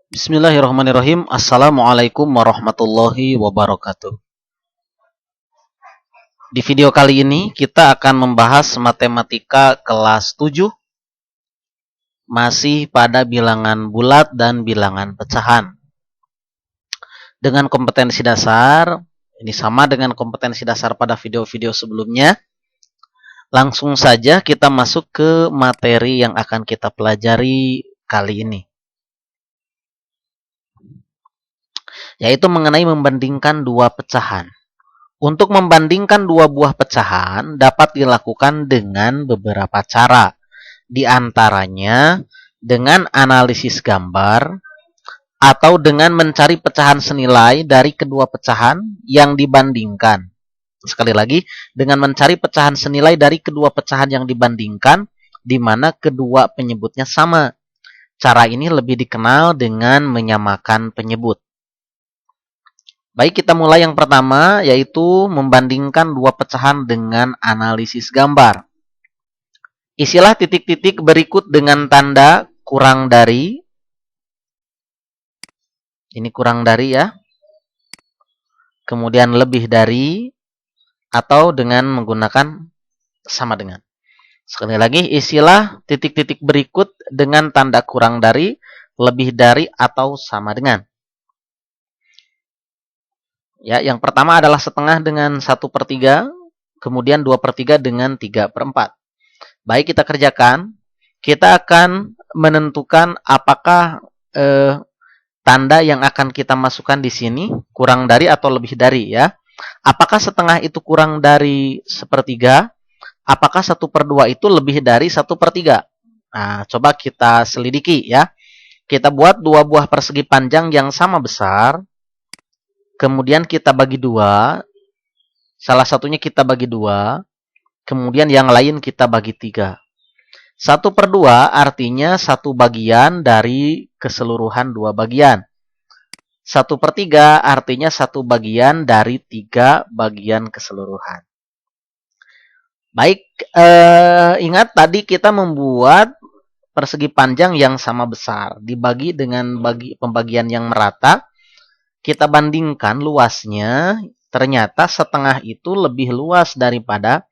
Bismillahirrahmanirrahim. Assalamualaikum warahmatullahi wabarakatuh. Di video kali ini kita akan membahas matematika kelas 7 masih pada bilangan bulat dan bilangan pecahan. Dengan kompetensi dasar, ini sama dengan kompetensi dasar pada video-video sebelumnya. Langsung saja kita masuk ke materi yang akan kita pelajari kali ini, yaitu mengenai membandingkan dua pecahan. Untuk membandingkan dua buah pecahan dapat dilakukan dengan beberapa cara. Di antaranya dengan analisis gambar atau dengan mencari pecahan senilai dari kedua pecahan yang dibandingkan. Sekali lagi, dengan mencari pecahan senilai dari kedua pecahan yang dibandingkan, di mana kedua penyebutnya sama. Cara ini lebih dikenal dengan menyamakan penyebut. Baik, kita mulai yang pertama, yaitu membandingkan dua pecahan dengan analisis gambar. Isilah titik-titik berikut dengan tanda kurang dari. Ini kurang dari ya. Kemudian lebih dari. Atau dengan menggunakan sama dengan. Sekali lagi, isilah titik-titik berikut dengan tanda kurang dari, lebih dari, atau sama dengan. Ya, yang pertama adalah setengah dengan 1/3, kemudian 2/3 dengan 3/4. Baik, kita kerjakan. Kita akan menentukan apakah tanda yang akan kita masukkan di sini kurang dari atau lebih dari ya. Apakah setengah itu kurang dari 1/3? Apakah 1/2 itu lebih dari 1/3? Nah, coba kita selidiki ya. Kita buat dua buah persegi panjang yang sama besar. Kemudian kita bagi dua. Salah satunya kita bagi dua. Kemudian yang lain kita bagi 3. 1/2 artinya satu bagian dari keseluruhan dua bagian. 1/3 artinya satu bagian dari 3 bagian keseluruhan. Baik, ingat tadi kita membuat persegi panjang yang sama besar. Dibagi dengan pembagian yang merata. Kita bandingkan luasnya. Ternyata setengah itu lebih luas daripada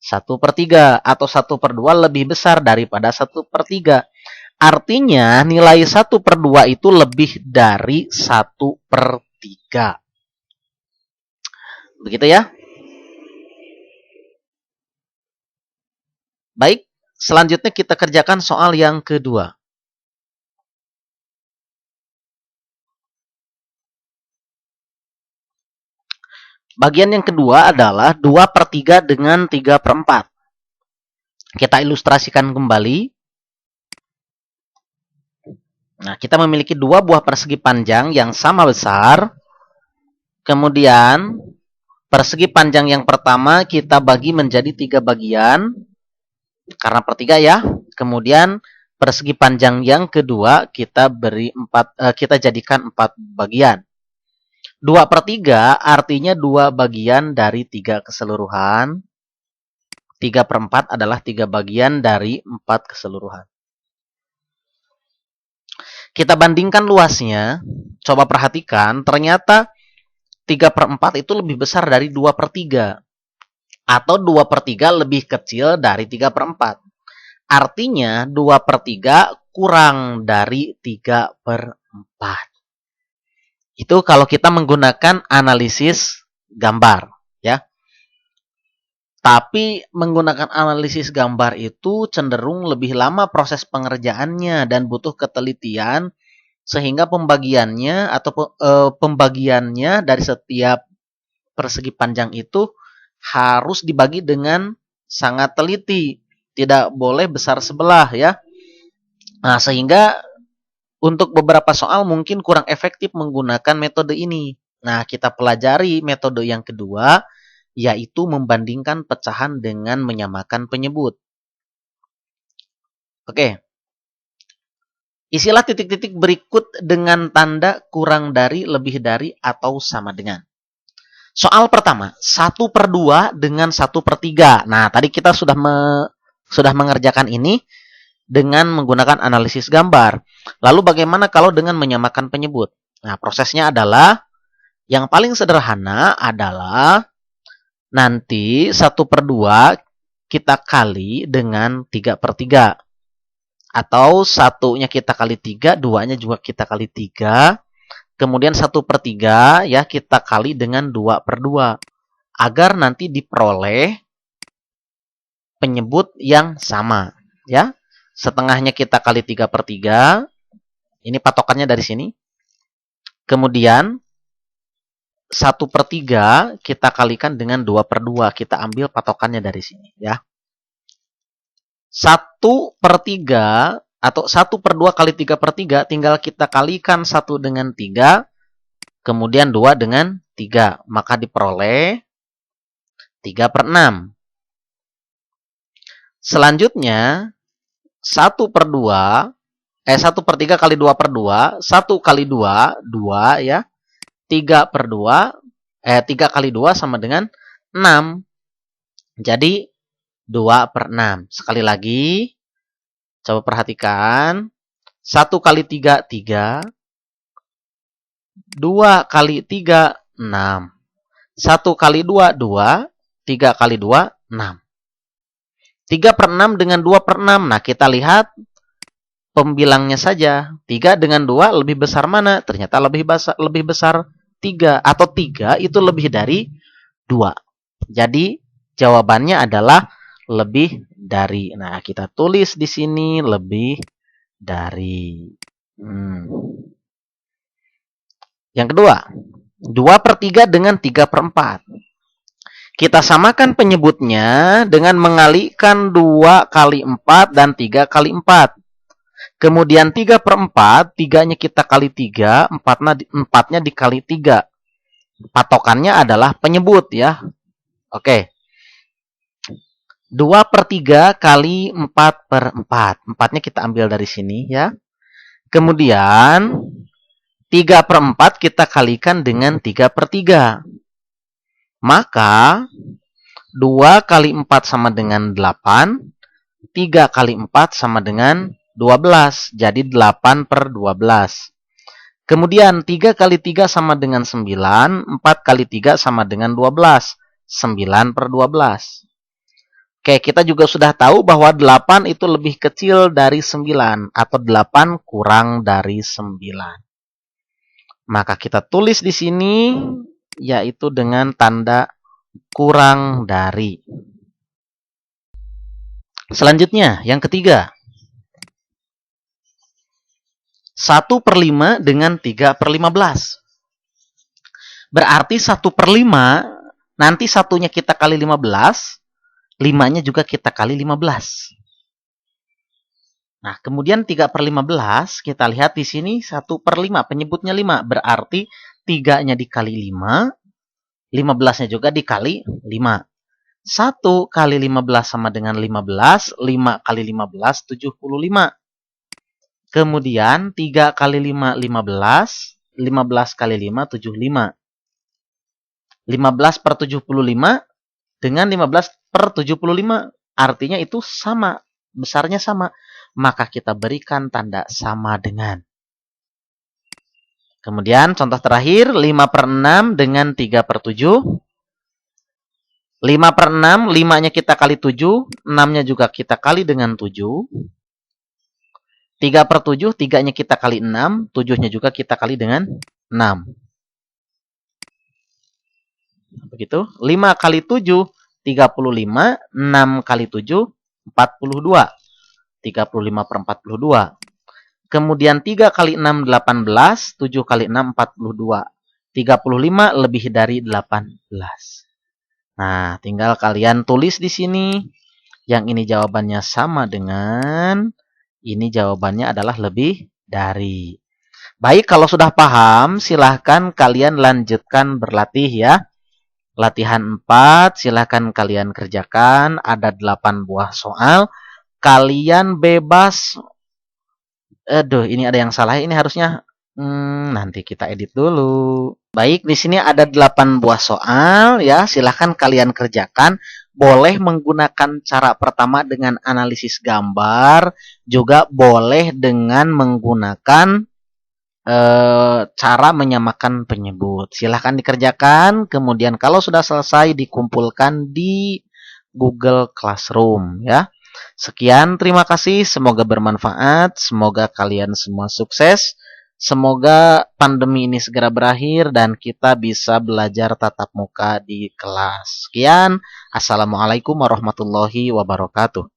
1/3. Atau 1/2 lebih besar daripada 1/3. Artinya nilai 1/2 itu lebih dari 1/3. Begitu ya. Baik, selanjutnya kita kerjakan soal yang kedua. Bagian yang kedua adalah 2/3 dengan 3/4. Kita ilustrasikan kembali. Nah, kita memiliki dua buah persegi panjang yang sama besar. Kemudian, persegi panjang yang pertama kita bagi menjadi 3 bagian. Karena per 3 ya. Kemudian, persegi panjang yang kedua kita jadikan 4 bagian. 2/3 artinya 2 bagian dari 3 keseluruhan. 3/4 adalah 3 bagian dari 4 keseluruhan. Kita bandingkan luasnya, coba perhatikan, ternyata 3/4 itu lebih besar dari 2/3. Atau 2/3 lebih kecil dari 3/4. Artinya 2/3 kurang dari 3/4. Itu kalau kita menggunakan analisis gambar. Ya. Tapi menggunakan analisis gambar itu cenderung lebih lama proses pengerjaannya dan butuh ketelitian sehingga pembagiannya atau pembagiannya dari setiap persegi panjang itu harus dibagi dengan sangat teliti, tidak boleh besar sebelah ya. Nah, sehingga untuk beberapa soal mungkin kurang efektif menggunakan metode ini. Nah, kita pelajari metode yang kedua, yaitu membandingkan pecahan dengan menyamakan penyebut. Oke. Isilah titik-titik berikut dengan tanda kurang dari, lebih dari, atau sama dengan. Soal pertama, 1/2 dengan 1/3. Nah, tadi kita sudah mengerjakan ini. dengan menggunakan analisis gambar. Lalu bagaimana kalau dengan menyamakan penyebut? Nah, prosesnya adalah yang paling sederhana adalah nanti 1/2 kita kali dengan 3/3. Atau satunya kita kali 3, duanya juga kita kali 3. Kemudian 1/3 ya kita kali dengan 2/2. Agar nanti diperoleh penyebut yang sama. Ya, setengahnya kita kali 3/3. Ini patokannya dari sini. Kemudian 1/3 kita kalikan dengan 2/2. Kita ambil patokannya dari sini ya. 1/3 atau 1/2 kali 3/3 tinggal kita kalikan 1 dengan 3, kemudian 2 dengan 3. Maka diperoleh 3/6. Selanjutnya 1/2 1/3 kali 2/2, 1 kali 2, 2 ya. 3/2 3 kali 2 sama dengan 6. Jadi 2/6. Sekali lagi, coba perhatikan. 1 kali 3, 3. 2 kali 3, 6. 1 kali 2, 2. 3 kali 2, 6. 3/6 dengan 2/6. Nah, kita lihat pembilangnya saja. 3 dengan 2 lebih besar mana? Ternyata lebih besar 3. Atau 3 itu lebih dari 2. Jadi, jawabannya adalah lebih dari. Nah, kita tulis di sini lebih dari. Yang kedua, 2/3 dengan 3/4. Kita samakan penyebutnya dengan mengalihkan 2 kali 4 dan 3 kali 4. Kemudian 3/4, 3-nya kita kali 3, 4-nya dikali 3. Patokannya adalah penyebut ya. Oke. 2/3 kali 4/4. 4-nya kita ambil dari sini ya. Kemudian 3/4 kita kalikan dengan 3/3. Maka 2 kali 4 sama dengan 8. 3 kali 4 sama dengan 12. Jadi 8/12. Kemudian 3 kali 3 sama dengan 9. 4 kali 3 sama dengan 12. 9/12. Oke, kita juga sudah tahu bahwa 8 itu lebih kecil dari 9. Atau 8 kurang dari 9. Maka kita tulis di sini yaitu dengan tanda kurang dari. Selanjutnya, yang ketiga. 1/5 dengan 3/15. Berarti 1/5, nanti satunya kita kali 15, 5-nya juga kita kali 15. Nah, kemudian 3/15, kita lihat di sini 1/5, penyebutnya 5. Berarti 3-nya dikali 5, 15-nya juga dikali 5. 1 kali 15 sama dengan 15, 5 kali 15, 75. Kemudian 3 kali 5, 15, 15 kali 5, 75. 15/75 dengan 15/75, artinya itu sama, besarnya sama. Maka kita berikan tanda sama dengan. Kemudian contoh terakhir, 5/6 dengan 3/7. 5/6, 5-nya kita kali 7, 6-nya juga kita kali dengan 7. 3/7, 3-nya kita kali 6, 7-nya juga kita kali dengan 6. Begitu. 5 kali 7, 35. 6 kali 7, 42. 35/42. Kemudian 3 kali 6, 18. 7 kali 6, 42. 35 lebih dari 18. Nah, tinggal kalian tulis di sini. Yang ini jawabannya sama dengan. Ini jawabannya adalah lebih dari. Baik, kalau sudah paham, silahkan kalian lanjutkan berlatih ya. Latihan 4, silahkan kalian kerjakan. Ada 8 buah soal. Kalian bebas. Aduh, ini ada yang salah. Ini harusnya nanti kita edit dulu. Baik, di sini ada 8 buah soal ya. Silahkan kalian kerjakan. boleh menggunakan cara pertama dengan analisis gambar, juga boleh dengan menggunakan cara menyamakan penyebut. Silahkan dikerjakan, kemudian kalau sudah selesai dikumpulkan di Google Classroom ya. Sekian, terima kasih, semoga bermanfaat, semoga kalian semua sukses, semoga pandemi ini segera berakhir dan kita bisa belajar tatap muka di kelas. Sekian, assalamualaikum warahmatullahi wabarakatuh.